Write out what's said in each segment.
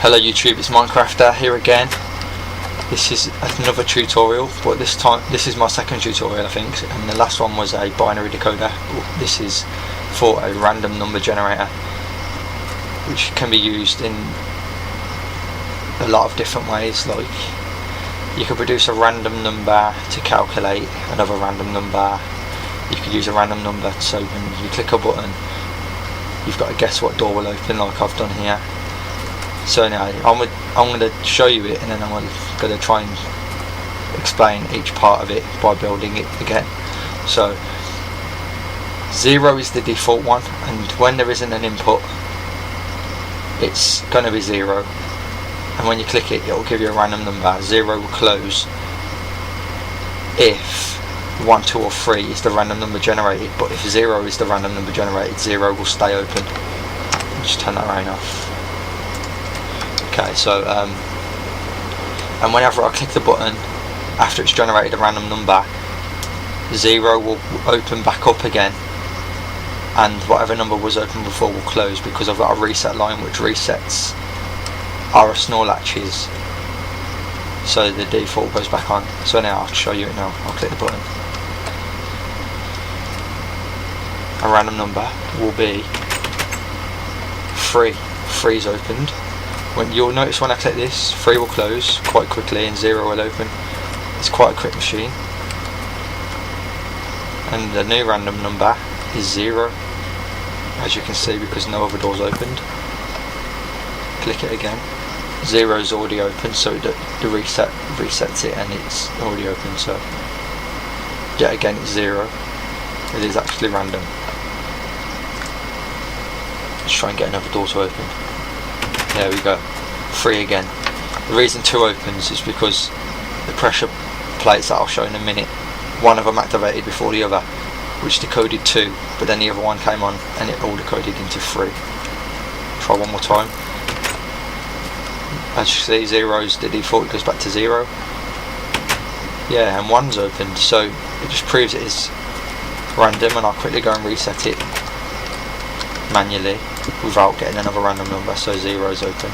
Hello YouTube, it's Minecrafter here again. This is another tutorial, but this time this is my second tutorial I think, and the last one was a binary decoder. This is for a random number generator, which can be used in a lot of different ways. Like, you could produce a random number to calculate another random number. You could use a random number so when you click a button you've got to guess what door will open, like I've done here. So anyway, I'm going to show you it, and then I'm going to try and explain each part of it by building it again. So 0 is the default one, and when there isn't an input it's going to be 0, and when you click it will give you a random number. 0 will close if 1, 2 or 3 is the random number generated, but if 0 is the random number generated, 0 will stay open. Just turn that rain off. Okay, so and whenever I click the button after it's generated a random number, 0 will open back up again, and whatever number was open before will close, because I've got a reset line which resets our snore latches, so the default goes back on. So now I'll show you it now. I'll click the button. A random number will be 3. 3 is opened. When you'll notice when I click this, 3 will close quite quickly and 0 will open. It's quite a quick machine. And the new random number is 0, as you can see, because no other doors opened. Click it again. 0 is already open, so the reset resets it and it's already open. So yet again it's 0. It is actually random. Let's try and get another door to open. There we go, 3 again. The reason 2 opens is because the pressure plates that I'll show in a minute, one of them activated before the other, which decoded 2, but then the other one came on and it all decoded into 3. Try one more time. As you see, 0 is the default, it goes back to 0. Yeah, and 1's opened, so it just proves it is random, and I'll quickly go and reset it manually without getting another random number. So 0 is open.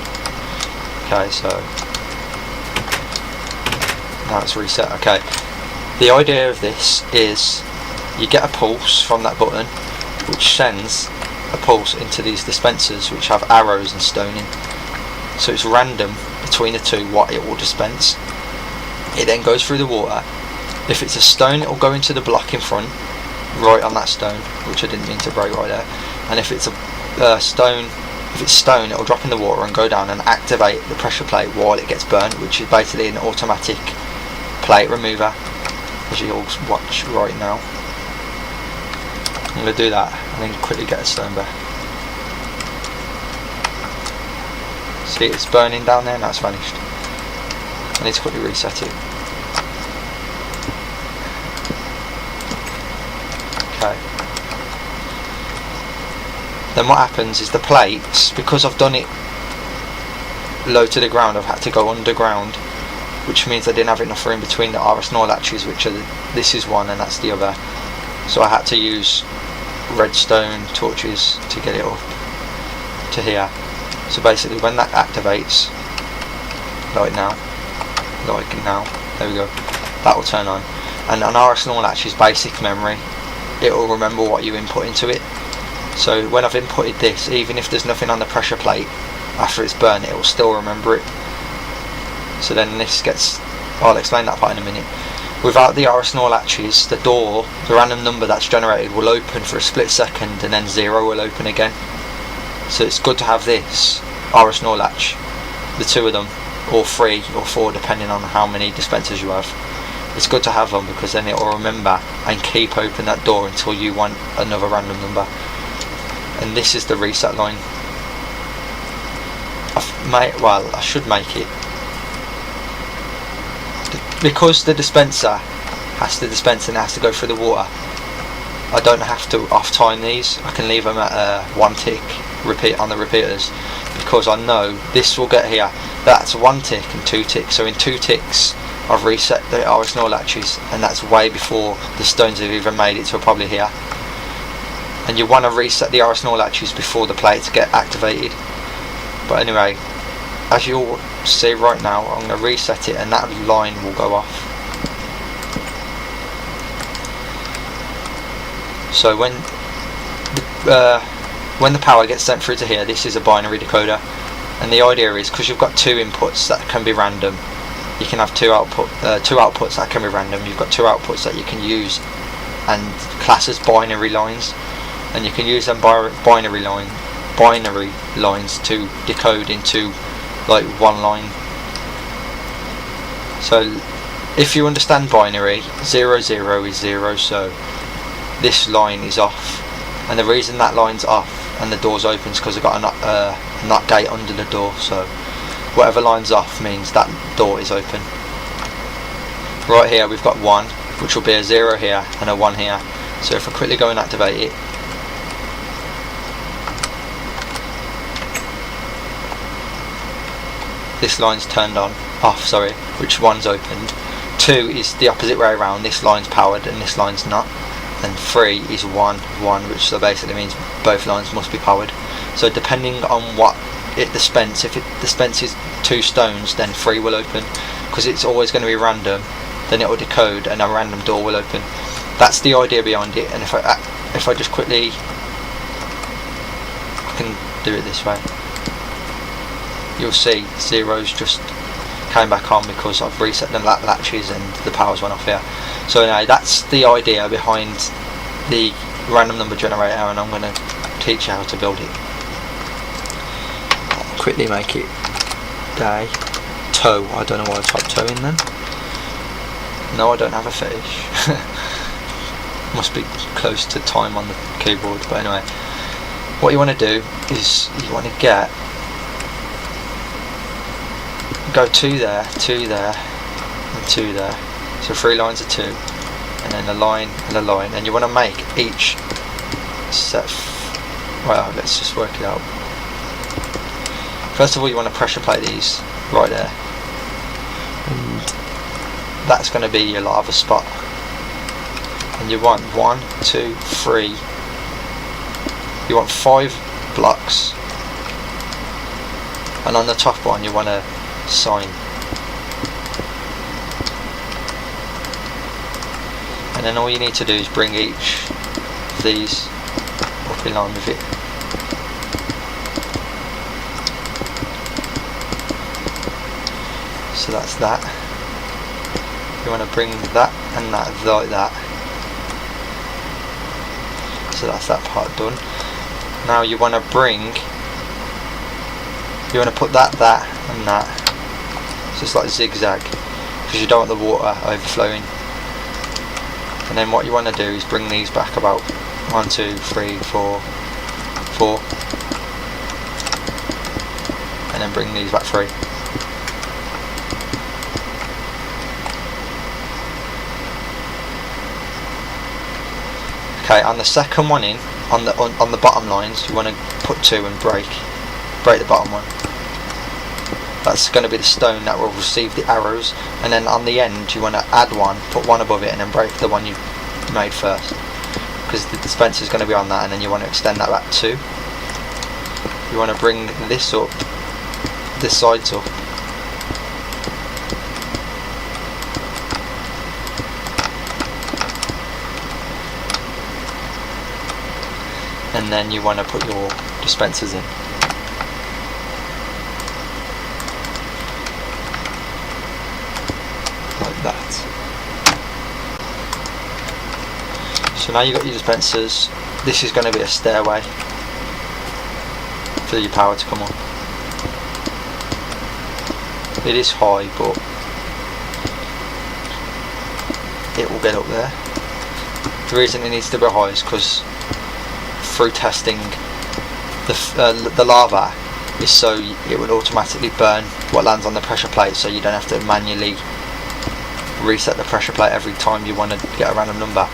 Okay, so now it's reset. Okay, the idea of this is you get a pulse from that button which sends a pulse into these dispensers which have arrows and stone in, so it's random between the two what it will dispense. It then goes through the water. If it's a stone, it will go into the block in front, right on that stone, which I didn't mean to break right there. And if it's a stone, it will drop in the water and go down and activate the pressure plate while it gets burned, which is basically an automatic plate remover, as you'll watch right now. I'm going to do that and then quickly get a stone back. See, it's burning down there, now it's vanished. I need to quickly reset it. Okay. Then what happens is the plates, because I've done it low to the ground, I've had to go underground, which means I didn't have enough room between the RS snore latches, which are this is one and that's the other. So I had to use redstone torches to get it up to here. So basically when that activates, like now, there we go, that will turn on. And an RS snore latch is basic memory. It will remember what you input into it. So when I've inputted this, even if there's nothing on the pressure plate after it's burned, it will still remember it. So then this gets, I'll explain that part in a minute. Without the RS snore latches, the door, the random number that's generated, will open for a split second and then 0 will open again. So it's good to have this RS snore latch, the 2 of them, or 3 or 4 depending on how many dispensers you have. It's good to have them because then it will remember and keep open that door until you want another random number. And this is the reset line. I should make it, because the dispenser has to dispense and it has to go through the water. I don't have to off time these. I can leave them at 1 tick repeat on the repeaters, because I know this will get here. That's 1 tick and 2 ticks. So in 2 ticks I've reset the RS snore latches, and that's way before the stones have even made it to probably here. And you want to reset the RS snore latches before the plates get activated. But anyway, as you'll see right now, I'm going to reset it and that line will go off. So when the power gets sent through to here, this is a binary decoder, and the idea is, because you've got two inputs that can be random, you can have two outputs that can be random. You've got two outputs that you can use and class as binary lines, and you can use them binary lines to decode into like one line. So if you understand binary, 0 0 is 0, so this line is off, and the reason that line's off and the door's open is because I've got a NOT gate under the door, so whatever line's off means that door is open. Right here we've got 1, which will be a 0 here and a 1 here. So if I quickly go and activate it, this line's turned off, sorry, which one's opened. 2 is the opposite way around, this line's powered and this line's not. And 3 is 1, which so basically means both lines must be powered. So depending on what it dispenses, if it dispenses 2 stones, then 3 will open. Because it's always going to be random, then it will decode and a random door will open. That's the idea behind it. And if I just quickly, I can do it this way, you'll see zeros just came back on because I've reset the latches and the powers went off here. So anyway, that's the idea behind the random number generator, and I'm going to teach you how to build it. I'll quickly make it day toe. I don't know why I typed toe in then. No, I don't have a fetish. Must be close to time on the keyboard. But anyway, what you want to do is you want to go 2 there, 2 there, and 2 there. So 3 lines of 2, and then a line and a line, and you want to make each set. Well, let's just work it out. First of all, you want to pressure plate these right there, and that's going to be your lava spot. And you want 1, 2, 3. You want 5 blocks, and on the top one you want a sign. And then all you need to do is bring each of these up in line with it. So that's that. You want to bring that and that like that. So that's that part done. Now you want to put that and that. So it's like zigzag, because you don't want the water overflowing. And then what you want to do is bring these back about 1, 2, 3, 4, 4, and then bring these back 3. Okay, on the second one in, on the bottom lines, you want to put 2 and break the bottom one. That's going to be the stone that will receive the arrows, and then on the end you want to add 1, put 1 above it, and then break the one you made first, because the dispenser is going to be on that, and then you want to extend that back 2. You want to bring this up, this side's up, and then you want to put your dispensers in. Like that. So now you've got your dispensers. This is going to be a stairway for your power to come on. It is high, but it will get up there. The reason it needs to be high is because through testing, the lava is so it would automatically burn what lands on the pressure plate, so you don't have to manually reset the pressure plate every time you want to get a random number.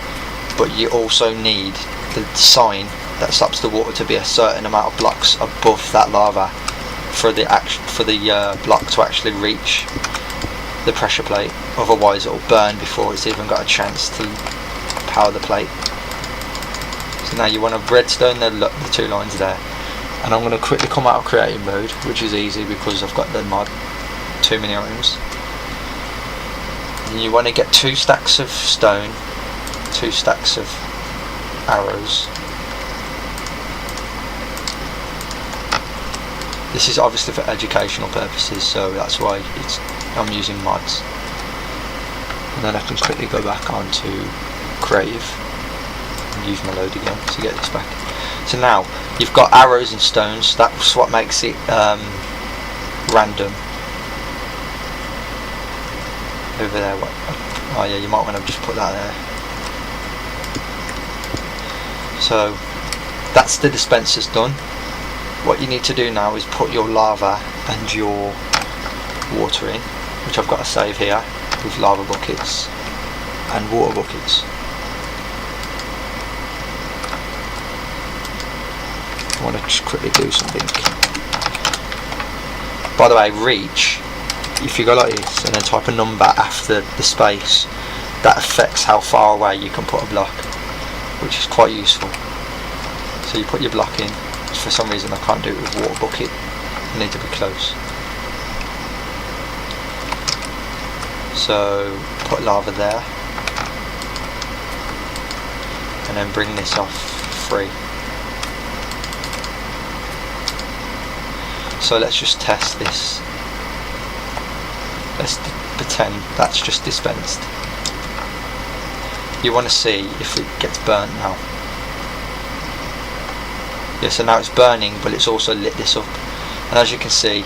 But you also need the sign that stops the water to be a certain amount of blocks above that lava for the block to actually reach the pressure plate. Otherwise it will burn before it's even got a chance to power the plate. So now you want to redstone the 2 lines there, and I'm going to quickly come out of creative mode, which is easy because I've got the mod too many items. And you want to get 2 stacks of stone, 2 stacks of arrows. This is obviously for educational purposes, so that's why I'm using mods. And then I can quickly go back onto creative and use my load again to get this back. So now you've got arrows and stones. That's what makes it random. Over there, what? Oh yeah, you might want to just put that there. So that's the dispensers done. What you need to do now is put your lava and your water in, which I've got to save here with lava buckets and water buckets. I want to just quickly do something. By the way, reach, if you go like this and then type a number after the space, that affects how far away you can put a block, which is quite useful. So you put your block in. For some reason I can't do it with water bucket. I need to be close. So put lava there, and then bring this off free. So let's just test this. Let's pretend that's just dispensed. You want to see if it gets burnt now. Yeah, so now it's burning, but it's also lit this up. And as you can see,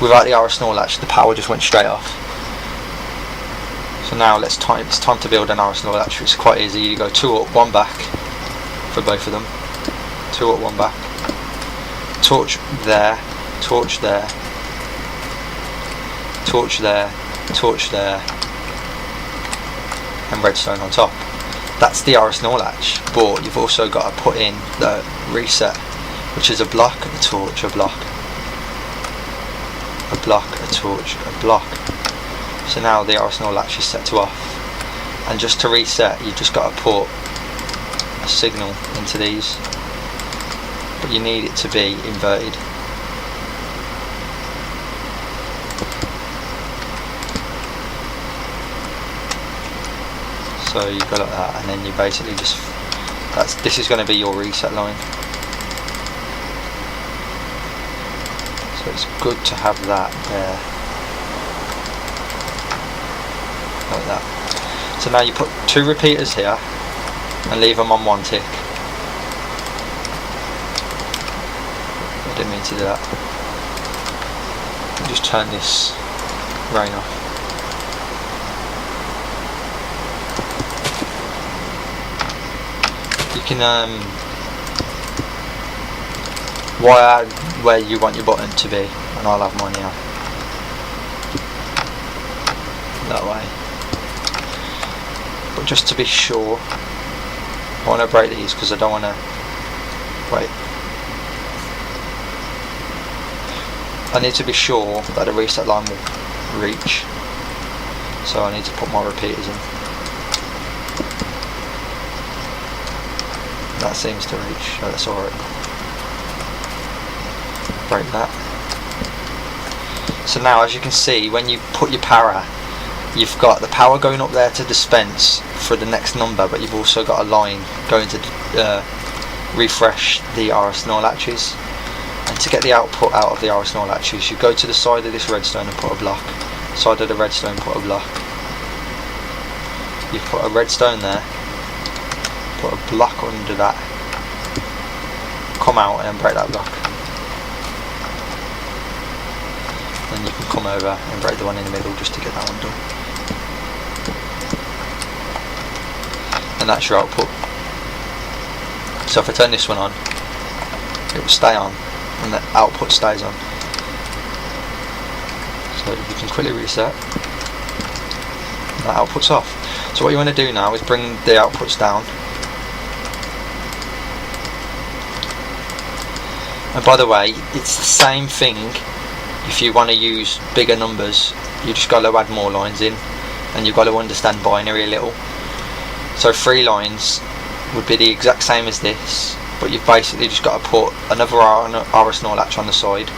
without the RS Snorlash, the power just went straight off. So now it's time to build an RS Snorlash. It's quite easy. You go 2 up, 1 back for both of them. 2 up, 1 back. Torch there, torch there, torch there, torch there, and redstone on top. That's the RS Snorlash, but you've also got to put in the reset, which is a block, a torch, a block, a block, a torch, a block. So now the RS Snorlash is set to off, and just to reset you've just got to put a signal into these, but you need it to be inverted. So you go like that, and then you basically just, this is going to be your reset line. So it's good to have that there, like that. So now you put 2 repeaters here and leave them on 1 tick. I didn't mean to do that. Just turn this rain off. You can wire where you want your button to be, and I'll have mine here. That way. But just to be sure, I want to break these because I don't want to. Wait. I need to be sure that the reset line will reach, so I need to put more repeaters in. That seems to reach, so that's alright. Break that. So now, as you can see, when you put your power, you've got the power going up there to dispense for the next number, but you've also got a line going to refresh the RS Snorlashes. And to get the output out of the RS Snorlashes, you go to the side of this redstone and put a block. Side of the redstone, put a block. You put a redstone there. Put a block under that, come out and then break that block. Then you can come over and break the one in the middle just to get that one done. And that's your output. So if I turn this one on, it will stay on and the output stays on. So you can quickly reset. That output's off. So what you want to do now is bring the outputs down. And by the way, it's the same thing if you want to use bigger numbers. You just got to add more lines in, and you've got to understand binary a little. So 3 lines would be the exact same as this, but you've basically just got to put another RS latch on the side,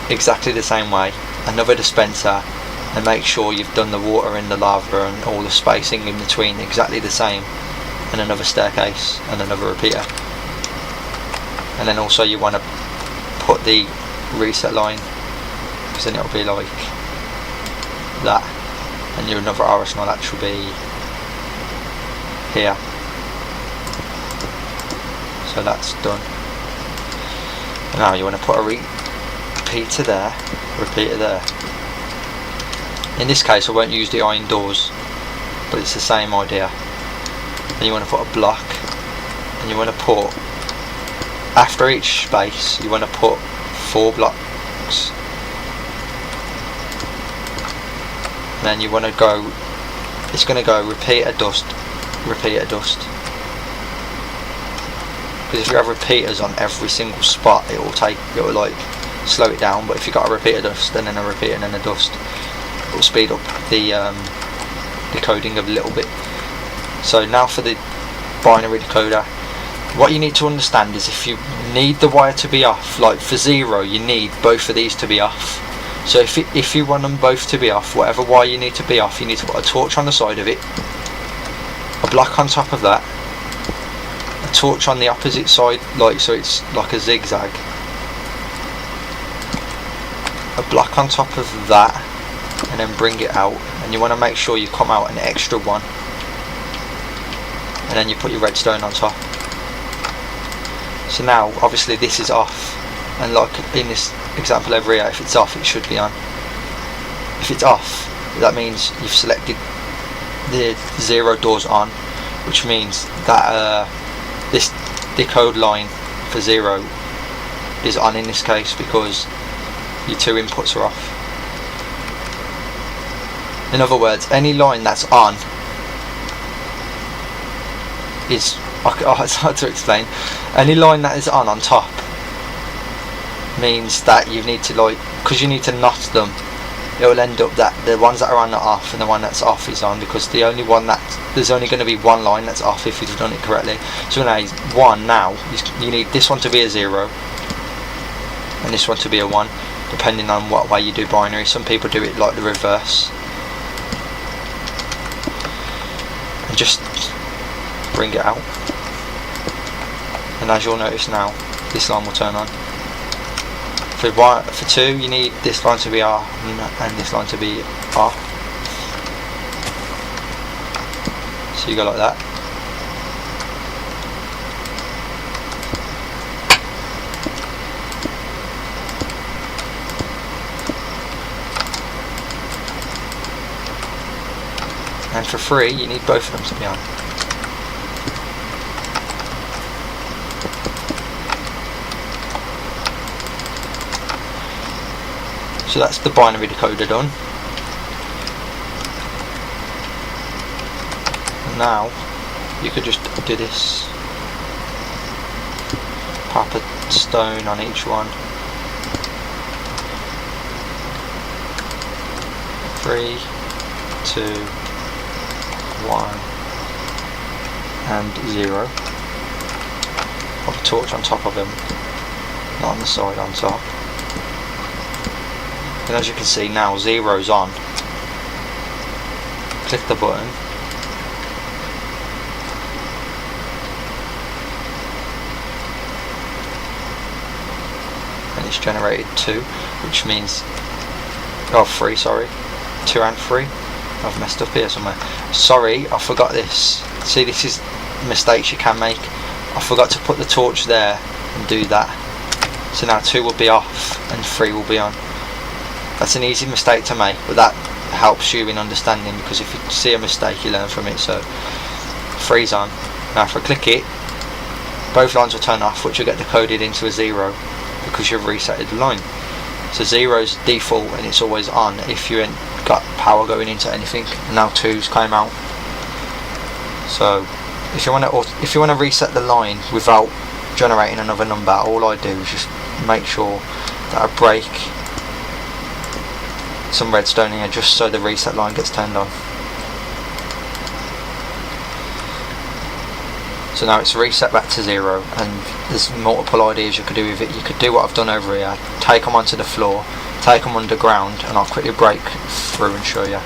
exactly the same way, another dispenser, and make sure you've done the water and the lava and all the spacing in between exactly the same, and another staircase and another repeater. And then also you want to put the reset line, because then it'll be like that, and your another RS latch will be here. So that's done. Now you want to put a repeater there, repeater there. In this case I won't use the iron doors, but it's the same idea. Then you want to put a block, and you want to put, after each space you want to put 4 blocks. And then you want to go, it's going to go repeater dust, repeater dust. Because if you have repeaters on every single spot, it will like slow it down. But if you've got a repeater dust and then a repeater and then a dust, it will speed up the decoding a little bit. So now for the binary decoder, what you need to understand is if you need the wire to be off, like for 0 you need both of these to be off. So if you want them both to be off, whatever wire you need to be off, you need to put a torch on the side of it, a block on top of that, a torch on the opposite side, like so it's like a zigzag, a block on top of that, and then bring it out. And you want to make sure you come out an extra one, and then you put your redstone on top. So now obviously this is off, and like in this example over here, if it's off it should be on. If it's off, that means you've selected the 0 doors on, which means that this decode line for 0 is on in this case, because your 2 inputs are off. In other words, any line that's on is, it's hard to explain, any line that is on top means that you need to, like, because you need to knot them, it will end up that the ones that are on are off and the one that's off is on, because the only one that, there's only going to be one line that's off if you've done it correctly. So now one, now you need this one to be a 0 and this one to be a 1, depending on what way you do binary. Some people do it like the reverse, and just bring it out, and as you'll notice now, this line will turn on. For 2 you need this line to be on and this line to be off. So you go like that. And for 3 you need both of them to be on. So that's the binary decoder done. And now you could just do this, pop a stone on each one. 3, 2, 1 and 0. Pop a torch on top of them, not on the side, on top. And as you can see now, 0's on. Click the button, and it's generated 2, which means, 3, sorry, 2 and 3. I've messed up here somewhere. Sorry, I forgot this. See, this is mistakes you can make. I forgot to put the torch there and do that. So now 2 will be off and 3 will be on. That's an easy mistake to make, but that helps you in understanding, because if you see a mistake you learn from it. So 3's on. Now if I click it, both lines will turn off, which will get decoded into a 0 because you've resetted the line. So 0's default and it's always on if you ain't got power going into anything. And now 2's came out. So if you want to reset the line without generating another number, all I do is just make sure that I break some redstone here just so the reset line gets turned on. So now it's reset back to 0, and there's multiple ideas you could do with it. You could do what I've done over here, take them onto the floor, take them underground, and I'll quickly break through and show you.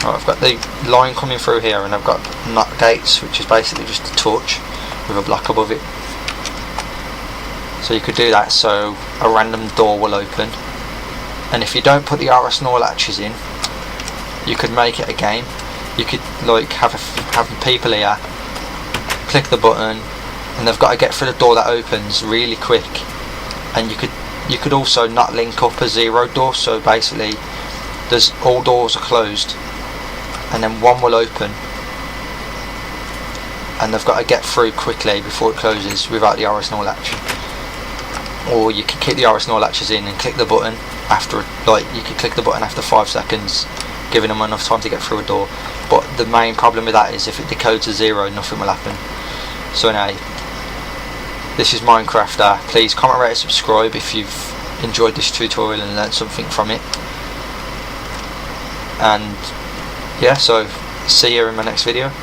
I've got the line coming through here, and I've got nut gates, which is basically just a torch with a block above it. So you could do that so a random door will open, and if you don't put the RS NOR latches in, you could make it a game. You could like have people here click the button, and they've got to get through the door that opens really quick. And you could also not link up a 0 door, so basically there's all doors are closed, and then one will open, and they've got to get through quickly before it closes without the RS NOR latch. Or you can keep the RS NOR latches in and click the button after, like you could click the button after 5 seconds, giving them enough time to get through a door. But the main problem with that is if it decodes a 0, nothing will happen. So anyway, this is Minecrafter. Please comment, rate, and subscribe if you've enjoyed this tutorial and learned something from it. And yeah, so see you in my next video.